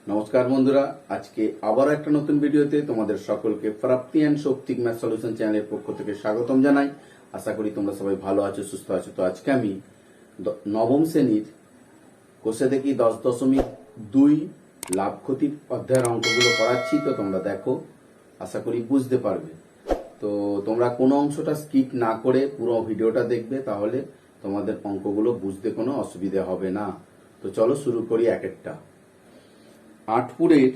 নমস্কার বন্ধুরা, আজকে আবার একটা নতুন ভিডিওতে তোমাদের সকলকে প্রাপ্তি অ্যান্ড শক্তিক ম্যাথ সলিউশন চ্যানেলের পক্ষ থেকে স্বাগতম জানাই। আশা করি তোমরা সবাই ভালো আছো, সুস্থ আছো। তো আজকে আমি নবম শ্রেণীর কোষে দেখি 10.2 লাভ ক্ষতির অধ্যায়ের অঙ্কগুলো করাচ্ছি। তো তোমরা দেখো, আশা করি বুঝতে পারবে। তো তোমরা কোনো অংশটা স্কিপ না করে পুরো ভিডিওটা দেখবে, তাহলে তোমাদের অঙ্কগুলো বুঝতে কোনো অসুবিধা হবে না। তো চলো শুরু করি এক একটা। আটপুরের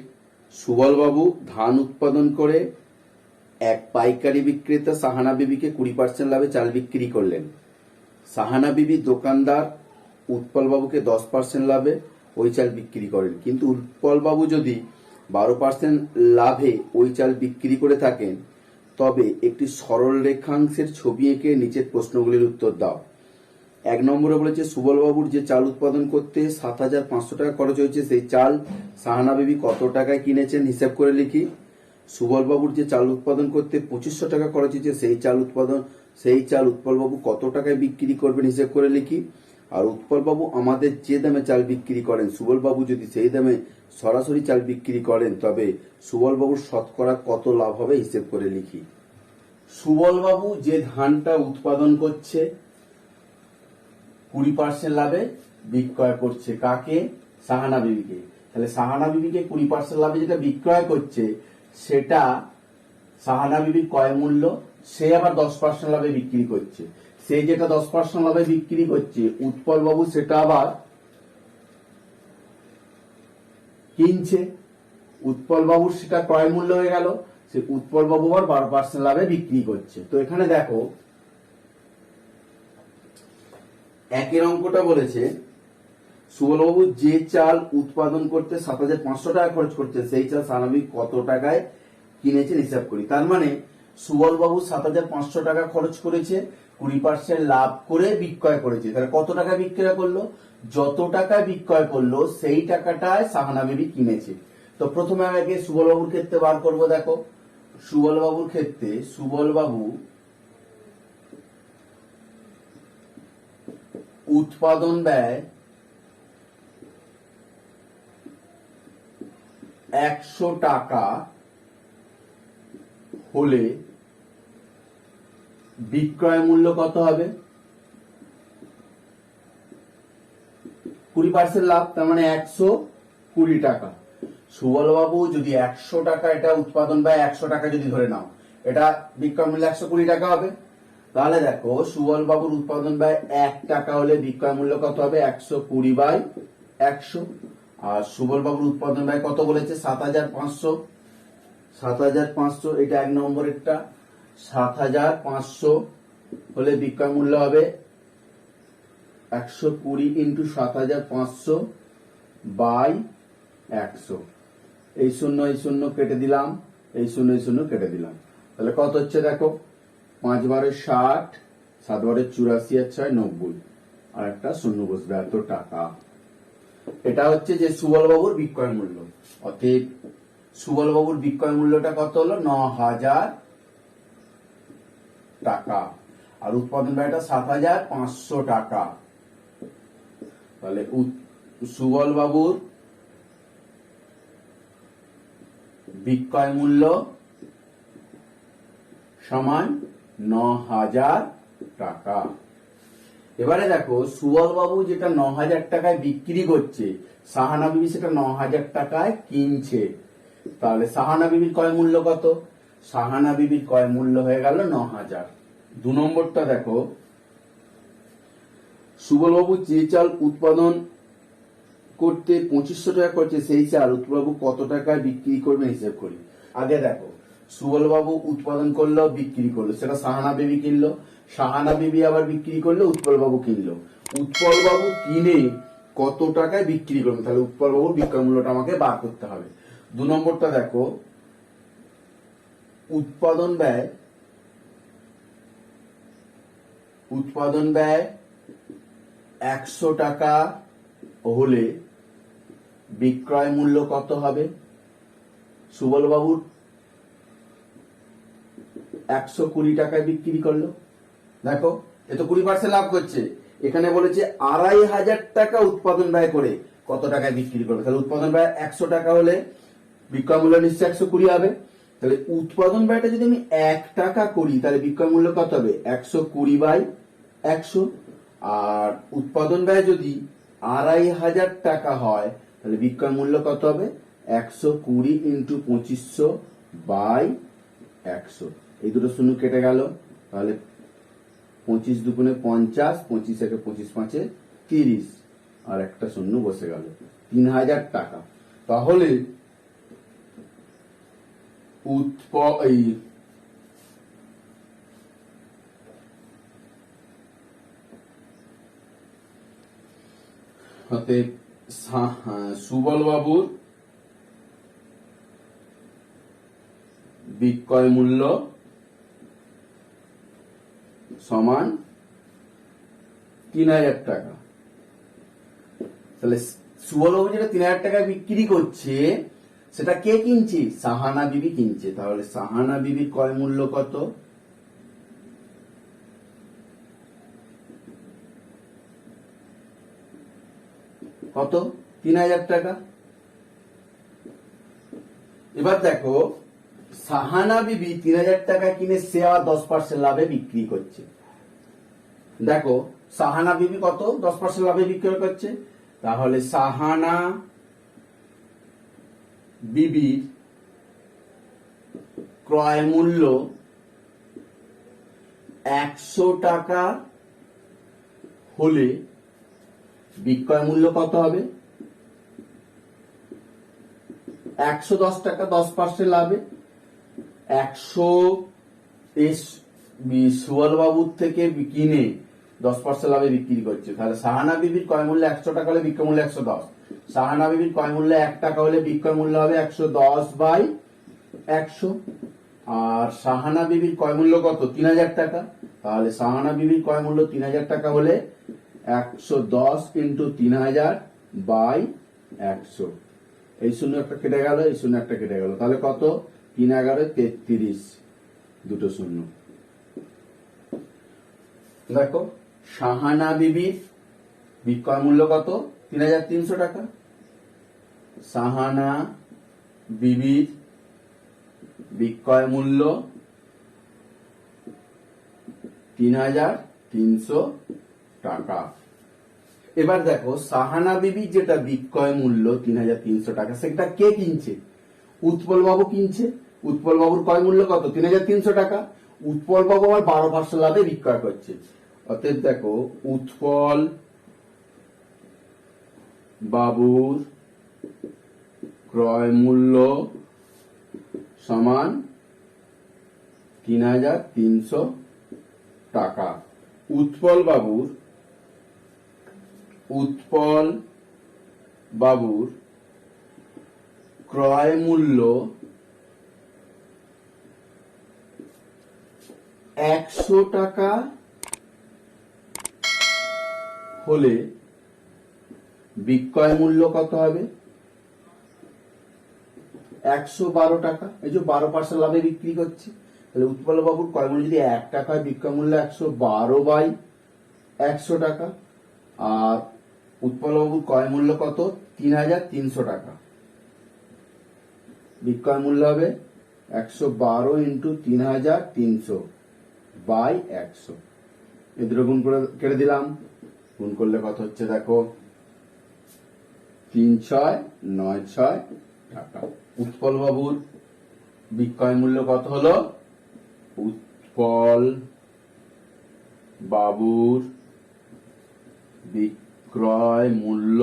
সুবলবাবু ধান উৎপাদন করে এক পাইকারি বিক্রেতা সাহানা বিবিকে 20% লাভে চাল বিক্রি করলেন। সাহানা বিবি দোকানদার উৎপলবাবুকে 10% লাভে ওই চাল বিক্রি করেন, কিন্তু উৎপলবাবু যদি 12% লাভে ওই চাল বিক্রি করে থাকেন, তবে একটি সরল রেখাংশের ছবি এঁকে নিচের প্রশ্নগুলির উত্তর দাও। এক নম্বরে বলেছে সুবলবাবুর যে চাল উৎপাদন করতে 7,500 টাকা খরচ হয়েছে, সেই চাল সাহানা বিবি কত টাকায় কিনেছেন হিসাব করে লিখি। সুবলবাবুর যে চাল উৎপাদন করতে 2,500 টাকা খরচ হয়েছে, সেই চাল উৎপলবাবু কত টাকায় বিক্রি করবেন হিসাব করে লিখি। আর উৎপলবাবু আমাদের যে দামে চাল বিক্রি করেন, সুবলবাবু যদি সেই দামে সরাসরি চাল বিক্রি করেন, তবে সুবলবাবুর শতকরা কত লাভ হবে হিসেব করে লিখি। সুবলবাবু যে ধানটা উৎপাদন করছে 20% লাভে বিক্রয় করছে কাকে? সাহানা বিবিকে। তাহলে সাহানা বিবিকে 20% লাভে যেটা বিক্রয় করছে, সেটা সাহানা বিবির ক্রয় মূল্য, সে আবার 10% লাভে বিক্রি করছে। সে যেটা 10% লাভে বিক্রি করছে, উৎপল বাবু সেটা আবার কিনছে। উৎপল বাবুর সেটা ক্রয় মূল্য হয়ে গেল, সে উৎপল বাবু আবার 12% লাভে বিক্রি করছে। তো এখানে দেখো, একের অঙ্কটা বলেছে সুবলবাবু যে চাল উৎপাদন করতে 7,500 টাকা খরচ করছে, সেই চাল সাহানা বিবি কত টাকায় কিনেছেন হিসাব করি। তার মানে সুবলবাবু 7,500 টাকা খরচ করেছে, 20% লাভ করে বিক্রয় করেছে। তাহলে কত টাকা বিক্রয় করলো? যত টাকা বিক্রয় করলো সেই টাকাটায় সাহানা বিবি কিনেছে। তো প্রথমে আগে সুবলবাবুর ক্ষেত্রে বার করব। দেখো, সুবলবাবুর ক্ষেত্রে সুবলবাবু উৎপাদন ব্যয় 100 টাকা হলে বিক্রয় মূল্য কত হবে? 20% লাভ, তার মানে 120 টাকা। সুবলবাবু যদি 100 টাকা, এটা উৎপাদন ব্যয় 100 টাকা যদি ধরে নাও, এটা বিক্রয় মূল্য 120 টাকা হবে। তাহলে দেখো, সুবলবাবুর উৎপাদন ব্যয় 1 টাকা হলে বিক্রয় মূল্য কত হবে? 120/100। আর সুবলবাবুর উৎপাদন ব্যয় কত বলেছে? 7,500। 7,500 এটা এক নম্বরেরটা। 7,500 হলে বিক্রয় মূল্য হবে 120 × 7,500/100। এই শূন্য এই শূন্য কেটে দিলাম, এই শূন্য এই শূন্য কেটে দিলাম। তাহলে কত হচ্ছে দেখো, 5 × 60, 7 × 84, আর 6 90, আর একটা শূন্য বসবে, এত টাকা। এটা হচ্ছে যে সুবলবাবুর বিক্রয় মূল্য। অতএব সুবলবাবুর বিক্রয় মূল্যটা কত হলো? 9,000 টাকা। আর উৎপাদন ব্যয়টা 7,500 টাকা। তাহলে সুবলবাবুর বিক্রয় মূল্য সমান 9,000 টাকা। এবারে দেখো, সুবলবাবু যেটা 9,000 টাকায় বিক্রি করছে, সাহানা বিবি সেটা 9,000 টাকায় কিনছে। তাহলে সাহানা বিবির ক্রয় মূল্য কত? সাহানা বিবির ক্রয় মূল্য হয়ে গেল 9,000। 2 নম্বরটা দেখো, সুবলবাবু যে চাল উৎপাদন করতে 2,500 টাকা করছে, সেই চাল উৎপলবাবু কত টাকায় বিক্রি করবে হিসেব করি। আগে দেখো, সুবলবাবু উৎপাদন করলো, বিক্রি করলো, সেটা সাহানা বিবি কিনলো, সাহানা বিবি আবার বিক্রি করলো, উৎপলবাবু কিনলো। উৎপলবাবু কিনে কত টাকায় বিক্রি করবে, তাহলে উৎপলবাবুর বিক্রয় মূল্যটা আমাকে বার করতে হবে। 2 নম্বরটা দেখো, উৎপাদন ব্যয় 100 টাকা হলে বিক্রয় মূল্য কত হবে? সুবলবাবুর 120 টাকায় বিক্রি করলো। দেখো, এ তো 20% লাভ করছে। এখানে বলেছে 2,500 টাকা উৎপাদন ব্যয় করে কত টাকায় বিক্রি করবে। তাহলে উৎপাদন ব্যয় 100 টাকা হলে বিক্রয় মূল্য নিশ্চয়ই 120 হবে। তাহলে উৎপাদন ব্যয়টা যদি আমি 1 টাকা করি তাহলে বিক্রয় মূল্য কত হবে? 120/100। আর উৎপাদন ব্যয় যদি 2500 টাকা হয় তাহলে বিক্রয় মূল্য কত হবে? 120 × 2500/100। এই দুটো শূন্য কেটে গেল। তাহলে 25 দুগুণে 50, 25 একে 25 পাঁচে 30, আর একটা শূন্য বসে গেল, 3000 টাকা। তাহলে সুবল বাবুর বিক্রয় মূল্য সমান 3000 টাকা। তাহলে সুবল বাবু যেটা 3000 টাকা বিক্রি করছে সেটা কে কিনছে? সাহানা বিবি কিনছে। তাহলে সাহানা বিবির ক্রয় মূল্য কত? কত? 3000 টাকা। এবার দেখো সাহানা বিবি 3000 টাকা কিনে সে আবার 10% লাভে বিক্রি করছে। দেখো সাহানা বিবি কত 10% লাভে বিক্রি করছে। তাহলে সাহানা বিবির ক্রয় মূল্য 100 টাকা হলে বিক্রয় মূল্য কত হবে? 110 টাকা, 10% লাভে। 100 সুবল বাবুর থেকে কিনে 10% লাভে বিক্রি করছে। তাহলে সাহানা বিবির ক্রয় মূল্য 100 টাকা হলে বিক্রয় মূল্য 110। সাহানা বিবির ক্রয় মূল্য 1 টাকা হলে বিক্রয় মূল্য হবে 110/100। আর সাহানা বিবির ক্রয় মূল্য কত? 3000 টাকা। তাহলে সাহানা বিবির ক্রয় মূল্য 3000 টাকা হলে 110 × 3000/100। এই শূন্য একটা কেটে গেল, এই শূন্য একটা কেটে গেল। তাহলে কত? 3 11 33, দুটো শূন্য। দেখো সাহানা বিবির বিক্রয় মূল্য কত? 3300 টাকা। সাহানা বিবির বিক্রয় মূল্য 3300 টাকা। এবার দেখো সাহানা বিবি যেটা বিক্রয় মূল্য 3300 টাকা সেটা কে কিনছে? উৎপল বাবু কিনছে। উৎপল বাবুর ক্রয় মূল্য কত? 3300 টাকা। উৎপল বাবু আবার 12% লাভে বিক্রয় করছে। অতএব দেখো উৎপল বাবুর ক্রয় মূল্য সমান 3300 টাকা। উৎপল বাবুর ক্রয় মূল্য 100 টাকা হলে বিক্রয় মূল্য কত হবে? 112 টাকা। এই যে 12% লাভে বিক্রি করছে। তাহলে উৎপল বাবুর ক্রয় মূল্য যদি 1 টাকা হয় বিক্রয় মূল্য 112/100 টাকা। আর উৎপল বাবুর ক্রয় মূল্য কত? 3300 টাকা। বিক্রয় মূল্য হবে 112 × 3300/100। এই দুটো গুণ করে কেটে দিলাম। গুণ করলে কত হচ্ছে দেখো? 3696 টাকা। উৎপল বাবুর বিক্রয় মূল্য কত হলো? উৎপল বাবুর বিক্রয় মূল্য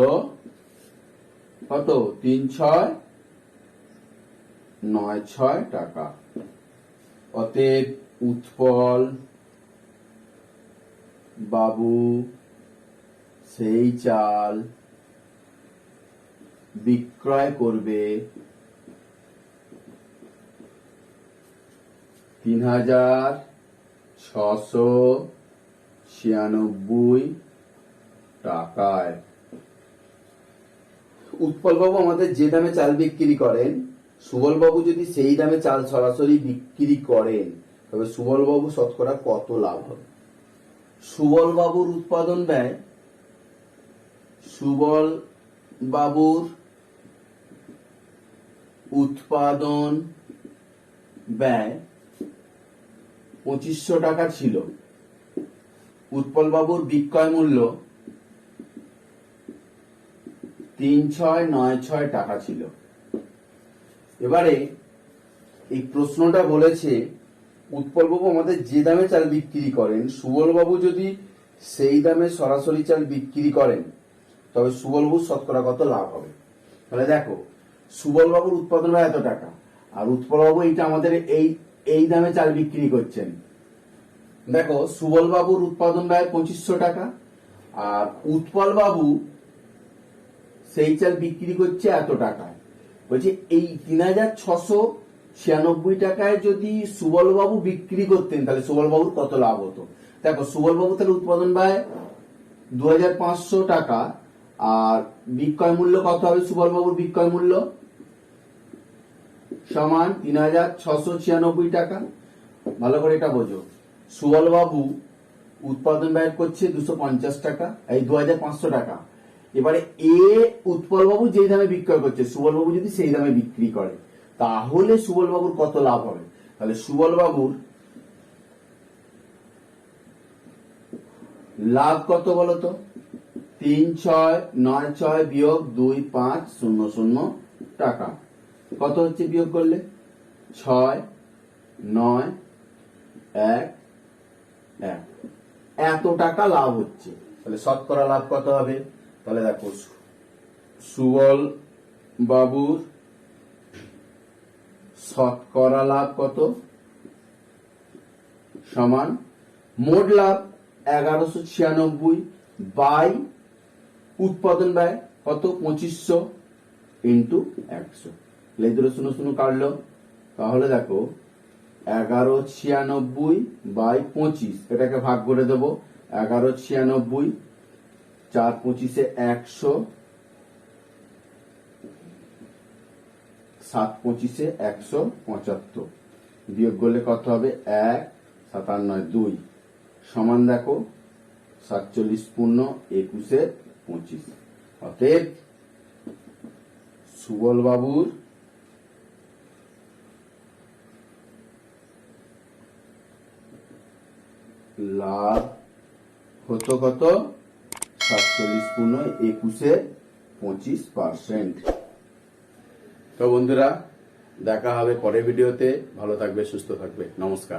কত? 3696 টাকা। অতএব উৎপল বাবু সেই চাল বিক্রয় করবে 3696 টাকায়। উৎপল বাবু আমাদের যে দামে চাল বিক্রি করেন, সুবল বাবু যদি সেই দামে চাল সরাসরি বিক্রি করেন তবে সুবল বাবু শতকরা কত লাভ হবে? সুবল বাবুর উৎপাদন ব্যয়, সুবল বাবুর উৎপাদন ব্যয় 2500 টাকা ছিল। উৎপল বাবুর বিক্রয় মূল্য 3696 টাকা ছিল। এবারে এই প্রশ্নটা বলেছে উৎপল বাবু আমাদের যে দামে চাল বিক্রি করেন, সুবল বাবু যদি সেই দামে সরাসরি চাল বিক্রি করেন তবে সুবল বাবুর শতকরা কত লাভ হবে। তাহলে দেখো, সুবল বাবুর উৎপাদন ব্যয় এত টাকা, আর উৎপল বাবু এইটা আমাদের এই দামে চাল বিক্রি করছেন। দেখো, সুবল বাবুর উৎপাদন ব্যয় 2500 টাকা, আর উৎপল বাবু সেই চাল বিক্রি করছে এত টাকায়। বলছে এই 3696 টাকায় যদি সুবল বাবু বিক্রি করতেন তাহলে সুবল বাবুর কত লাভ হতো। দেখো, সুবল বাবু তাহলে উৎপাদন ব্যয় 2500 টাকা, আর বিক্রয় মূল্য কত হবে? সুবল বাবুর বিক্রয় মূল্য সমান 3696 টাকা। ভালো করে এটা বোঝো, সুবল বাবু উৎপাদন ব্যয় করছে 250 টাকা, এই 2500 টাকা। এবারে উৎপল বাবু যেই দামে বিক্রয় করছে, সুবল বাবু যদি সেই দামে বিক্রি করে তাহলে সুবল বাবুর কত লাভ হবে। তাহলে সুবল বাবুর লাভ কত বলতো? 3696 বিয়োগ 2500 টাকা। কত হচ্ছে বিয়োগ করলে? 6911। এত টাকা লাভ হচ্ছে। তাহলে শতকরা লাভ কত হবে? তাহলে দেখো, সুবল বাবুর শতকরা লাভ কত সমান মোট লাভ 1196 বাই উৎপাদন ব্যয় কত? 2500 ইন্টু 100। এই দুটো 0 কাটলো, তাহলে দেখো 1196 বাই 25, এটাকে ভাগ করে দেব। 1196 4 25 100, 7 25 175, বিয়োগ করলে কত হবে? 1 97 2 সমান দেখো 47 পূর্ণ 21 25। অতএব সুবল বাবুর লাভ হতো কত? 47 পূর্ণ 21 25%। তো বন্ধুরা, দেখা হবে পরের ভিডিওতে। ভালো থাকবে, সুস্থ থাকবে, নমস্কার।